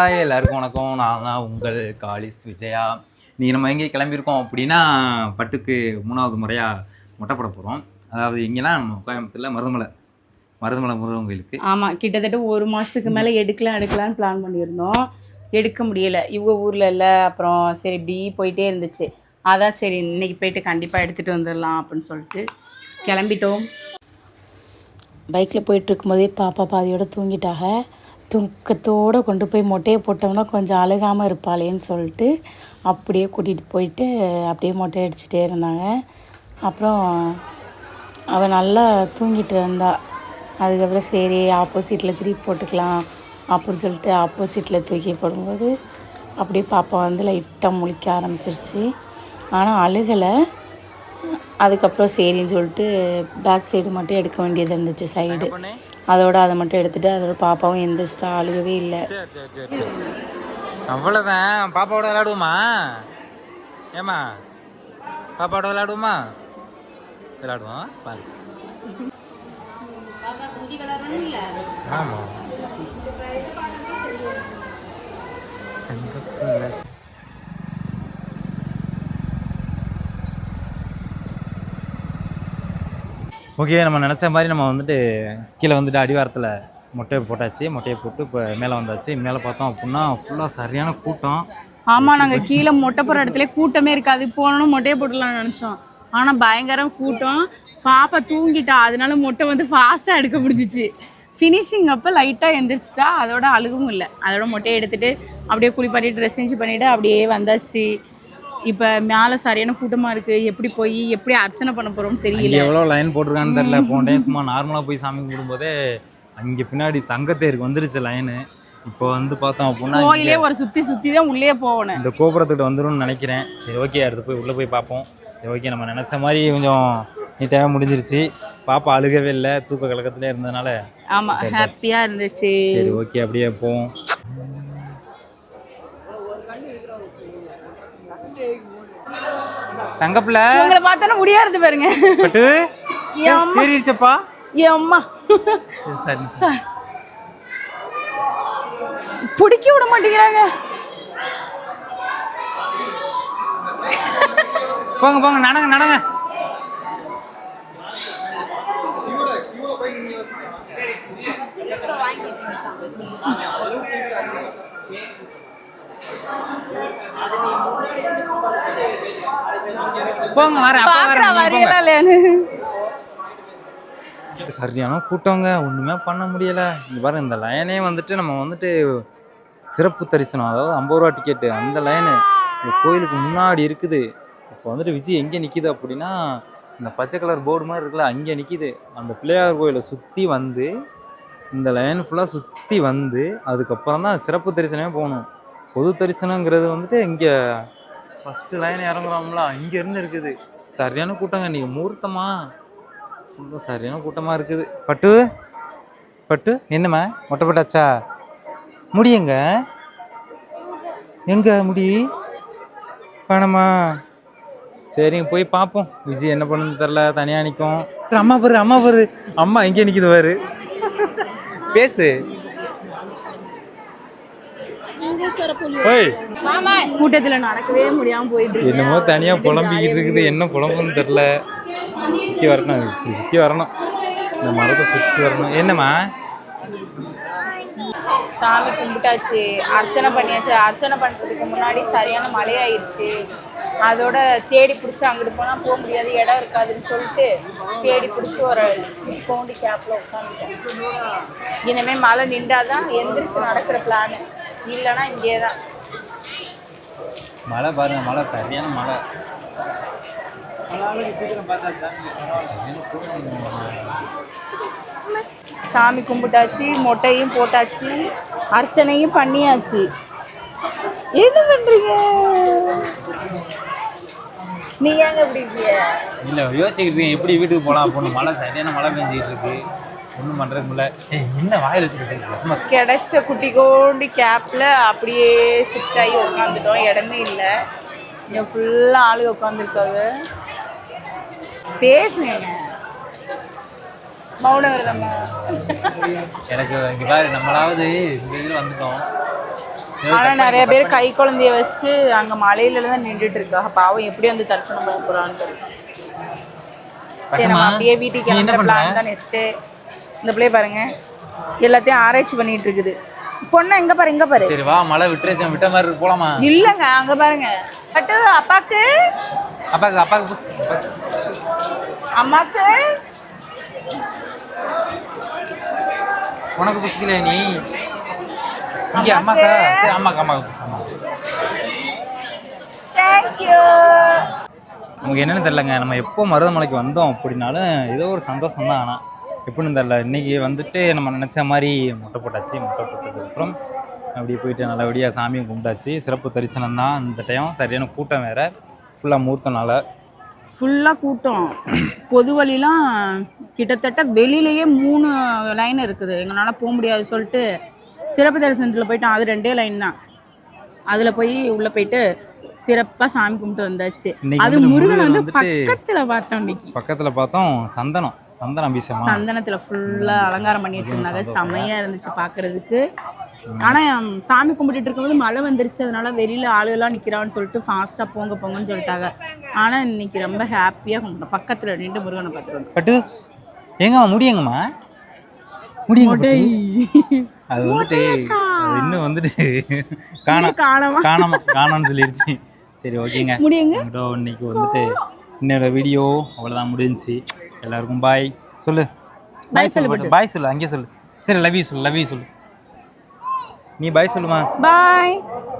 Hi எல்லாருக்கும் வணக்கம். நான் தான் உங்கள் காலிஸ் விஜயா. நீங்கள் நம்ம எங்கேயும் கிளம்பியிருக்கோம் அப்படின்னா பட்டுக்கு 3வது முறையாக மொட்டை போட போகிறோம். அதாவது எங்கேனா நம்ம கோயம்புத்தூரில் மருதமலை முருகன் கோயிலுக்கு. ஆமாம், கிட்டத்தட்ட 1 மாதத்துக்கு மேலே எடுக்கலான்னு பிளான் பண்ணியிருந்தோம். எடுக்க முடியலை, இவங்க ஊரில் இல்லை. அப்புறம் சரி இப்படி போயிட்டே இருந்துச்சு. அதான் சரி இன்னைக்கு போயிட்டு கண்டிப்பாக எடுத்துகிட்டு வந்துடலாம் அப்படின்னு சொல்லிட்டு கிளம்பிட்டோம். பைக்கில் போயிட்டுருக்கும்போதே பாப்பா பாதியோடு தூங்கிட்டாக. தூக்கத்தோடு கொண்டு போய் மொட்டையை போட்டோம்னா கொஞ்சம் அழுகாமல் இருப்பாளேன்னு சொல்லிட்டு அப்படியே கூட்டிகிட்டு போயிட்டு அப்படியே மொட்டை அடிச்சுட்டே இருந்தாங்க. அப்புறம் அவள் நல்லா தூங்கிட்டு இருந்தா. அதுக்கப்புறம் சரி ஆப்போசிட்டில் திருப்பி போட்டுக்கலாம் அப்படின்னு சொல்லிட்டு ஆப்போசிட்டில் தூக்கி போடும்போது அப்படியே பாப்பா வந்து லைட்டாக முழிக்க ஆரம்பிச்சிருச்சு. ஆனால் அழுகலை. அதுக்கப்புறம் சரின்னு சொல்லிட்டு பேக் சைடு மட்டும் எடுக்க வேண்டியது இருந்துச்சு, சைடு. அதோட அதை மட்டும் எடுத்துகிட்டு அதோட பாப்பாவும் எந்திரிச்சிட்டா, அழுகவே இல்லை. அவ்வளோதான். பாப்பாவோட விளையாடுவோமா? ஏமா பாப்பாவோட விளையாடுவோமா? விளையாடுவோம் பாரு. ஆமாம், ஓகே. நம்ம நினச்ச மாதிரி நம்ம வந்துட்டு கீழே வந்துட்டு அடிவாரத்தில் மொட்டையை போட்டாச்சு. மொட்டையை போட்டு இப்போ மேலே வந்தாச்சு. மேலே பார்த்தோம் அப்படின்னா ஃபுல்லாக சரியான கூட்டம். ஆமாம், நாங்கள் கீழே மொட்டை போடுற இடத்துல கூட்டமே இருக்காது. போனோன்னு மொட்டையை போட்டுடலாம்னு நினச்சோம். ஆனால் பயங்கரம் கூட்டம். பாப்பா தூங்கிட்டா, அதனால மொட்டை வந்து ஃபாஸ்ட்டாக எடுக்க முடிஞ்சிச்சு. ஃபினிஷிங் அப்போ லைட்டாக எந்திரிச்சிட்டா. அதோட அழுகவும் இல்லை. அதோட மொட்டையை எடுத்துகிட்டு அப்படியே குளிப்பாட்டி ட்ரெஸ் சேஞ்ச் பண்ணிவிட்டு அப்படியே வந்தாச்சு. இப்போ மேலே சரியான கூட்டமாக இருக்குது. எப்படி போய் எப்படி அர்ச்சனை பண்ண போகிறோம்னு தெரியல. எவ்வளோ லைன் போட்டிருக்கான்னு தெரியல. போன டைம் சும்மா நார்மலாக போய் சாமி கும்பிடும்போதே அங்கே பின்னாடி தங்கத்தேருக்கு வந்துருச்சு லைனு. இப்போ வந்து பார்த்தோம் அப்படின்னா கோயிலே ஒரு சுற்றி தான் உள்ளே போகணும். இந்த கோபுரத்துக்கிட்ட வந்துடும்னு நினைக்கிறேன். சரி ஓகே, அடுத்து போய் உள்ளே போய் பார்ப்போம். சரி ஓகே, நம்ம நினச்ச மாதிரி கொஞ்சம் நீட்டாக முடிஞ்சிருச்சு. பாப்பா அழுகவே இல்லை, தூக்க கலக்கத்துலேயே இருந்ததுனால. ஆமாம், ஹாப்பியாக இருந்துச்சு. சரி ஓகே, அப்படியே போவோம். தங்கப்பிள்ள உங்களை பார்த்தா முடியாது பாருங்க. பட்டு ஏறிடுச்சப்பா. அம்மா சரி பிடிக்க விட மாட்டேங்கிறாங்க. போங்க போங்க, நடங்க. போங்க, சரியான கூட்டங்க. ஒண்ணுமே பண்ண முடியல. இங்க பாருங்க, இந்த லைனே வந்துட்டு நம்ம வந்துட்டு சிறப்பு தரிசனம், அதாவது 50 ரூபா டிக்கெட்டு, அந்த லைனு இந்த கோயிலுக்கு முன்னாடி இருக்குது. இப்போ வந்துட்டு விஜய் எங்கே நிற்கிது அப்படின்னா இந்த பச்சை கலர் போர்டு மாதிரி இருக்குல்ல, அங்கே நிற்கிது. அந்த பிள்ளையார் கோயிலை சுற்றி வந்து இந்த லைன் ஃபுல்லாக சுற்றி வந்து அதுக்கப்புறம் தான் சிறப்பு தரிசனமே போகணும். பொது தரிசனங்கிறது வந்துட்டு இங்கே ஃபஸ்ட்டு லைன் இறங்குறோம்ல, அங்கேருந்து இருக்குது. சரியான கூட்டங்க. நீங்கள் முகூர்த்தமா ஃபுல்லாக சரியான கூட்டமாக இருக்குது. பட்டு என்னம்மா மொட்டை போட்டாச்சா? முடியுங்க எங்கே முடி வேணாமா? சரிங்க, போய் பார்ப்போம். விஜய் என்ன பண்ணுன்னு தெரில, தனியாக நிற்கும். அம்மா பாரு, அம்மா எங்கே நிற்கிது பாரு. பேசு. கூட்டத்துல நடக்கவே முடியாம போயிட்டு என்னமோ தனியா புலம்பிக்கிட்டு இருக்குது. என்ன புலம்புன்னு தெரியல. சுத்தி வரணும் இந்த மரத்தை சுத்தி வரணும். என்னம்மா? சாமி கும்பிட்டாச்சு, அர்ச்சனை பண்ணியாச்சு. அர்ச்சனை பண்றதுக்கு முன்னாடி சரியான மழையாயிருச்சு. அதோட தேடி பிடிச்சி அங்கிட்டு போனால் போக முடியாது, இடம் இருக்காதுன்னு சொல்லிட்டு தேடி பிடிச்சி ஒரு கோண்டி கேப்பில் உட்காந்துட்டேன். இனிமேல் மழை நின்றாதான் எந்திரிச்சு நடக்கிற பிளானு, இல்லைன்னா இங்கே தான். மழை பாருங்க, மழை சரியான மழை. சாமி கும்பிட்டாச்சு, மொட்டையும் போட்டாச்சு, அர்ச்சனையும் பண்ணியாச்சு. என்ன பண்றீங்க நீங்க? எங்க எப்படி இருக்கீங்க? இல்லை, யோசிச்சுக்கிட்டு இருக்கேன் எப்படி வீட்டுக்கு போகலாம் அப்படின்னு. மழை சரியான மழை பெஞ்சிக்கிட்டு இருக்கு. ஒன்றும் பண்ணுறதுக்கு முடியல. என்ன வாயில் வச்சுக்கிட்டு கிடைச்ச குட்டி கோண்டி கேப்பில் அப்படியே ஷிஃப்ட் ஆகி உட்காந்துட்டோம். இடமே இல்லை, இங்கே ஃபுல்லாக ஆளுங்க உட்காந்துருக்காங்க. பேசுங்க, மௌன விரதமா? எனக்கு இங்கே பாரு, நம்மளாவது இந்த இதில் வந்துட்டோம். ஆனா நிறைய பேர் கை குழந்தைய வச்சு அங்க மலையில தான் நின்றுட்டு இருக்காங்க. பாவம் எப்படி வந்து தரிசனம் பண்ண போறான்னு தெரியல. சரி நம்ம அப்படியே வீட்டுக்கு கிளம்புற பிளான் தான் நெக்ஸ்ட். இந்த பிள்ளைய பாருங்க எல்லாத்தையும் ஆராய்ச்சி பண்ணிட்டு இருக்குது. பொண்ணு எங்க பாரு இங்க பாரு. சரி வா மழை விட்ட மாதிரி போலாமா? இல்லங்க அங்க பாருங்க. பட்டு அப்பாக்கு அம்மாக்கு உனக்கு புசிக்கல நீ இங்க அம்மாக்கா? சரி அம்மாக்கு புசி. Thank you. நமக்கு என்னன்னு தெரியலங்க, நம்ம எப்போ மருதமலைக்கு வந்தோம் அப்படின்னாலும் ஏதோ ஒரு சந்தோஷம் தான். ஆனால் எப்படின்னு தெரில, இன்றைக்கி வந்துட்டு நம்ம நினச்ச மாதிரி மொட்டை போட்டாச்சு. மொட்டை போட்டதுக்கப்புறம் அப்படியே போயிட்டு நல்லபடியாக சாமியும் கும்பிட்டாச்சு. சிறப்பு தரிசனம் தான் இந்த டைம். சரியான கூட்டம் வேறு, ஃபுல்லாக மூர்த்தனால ஃபுல்லாக கூட்டம். பொது வழிலாம் கிட்டத்தட்ட வெளியிலேயே 3 லைன் இருக்குது. எங்களால் போக முடியாது சொல்லிட்டு சிறப்பு தரிசனத்தில் போயிட்டோம். அது 2 லைன் தான். அதில் போய் உள்ளே போயிட்டு சிறப்பாக சாமி கும்பிட்டு வந்தாச்சு. அது முருகன் வந்து பக்கத்தில் பார்த்தோம். சந்தன அபிஷேகம், சந்தனத்தில் ஃபுல்லாக அலங்காரம் பண்ணி வச்சுருந்தாங்க. செம்மையாக இருந்துச்சு பார்க்குறதுக்கு. ஆனால் சாமி கும்பிட்டுட்டு இருக்கும்போது மழை வந்துருச்சு. அதனால வெளியில் ஆளுகள்லாம் நிற்கிறான்னு சொல்லிட்டு ஃபாஸ்ட்டாக போங்கன்னு சொல்லிட்டாங்க. ஆனால் இன்னைக்கு ரொம்ப ஹாப்பியாக கும்பிட்டோம். பக்கத்தில் நின்று முருகனை பார்த்துருவோம். பட்டு எங்கம்மா முடியுங்கம்மா? முடியுங்க. அது வந்துட்டு இன்னும் வந்துட்டு காணாமன்னு சொல்லிருச்சு. சரி ஓகேங்க, இன்னைக்கு வந்துட்டு இன்னொரு வீடியோ அவ்வளோதான் முடிஞ்சிச்சு. எல்லாருக்கும் பாய் சொல்லு. பாய் சொல்லு, அங்கேயே சொல்லு. சரி லவ் யூ சொல்லு. நீ பாய் சொல்லுமா? பாய்.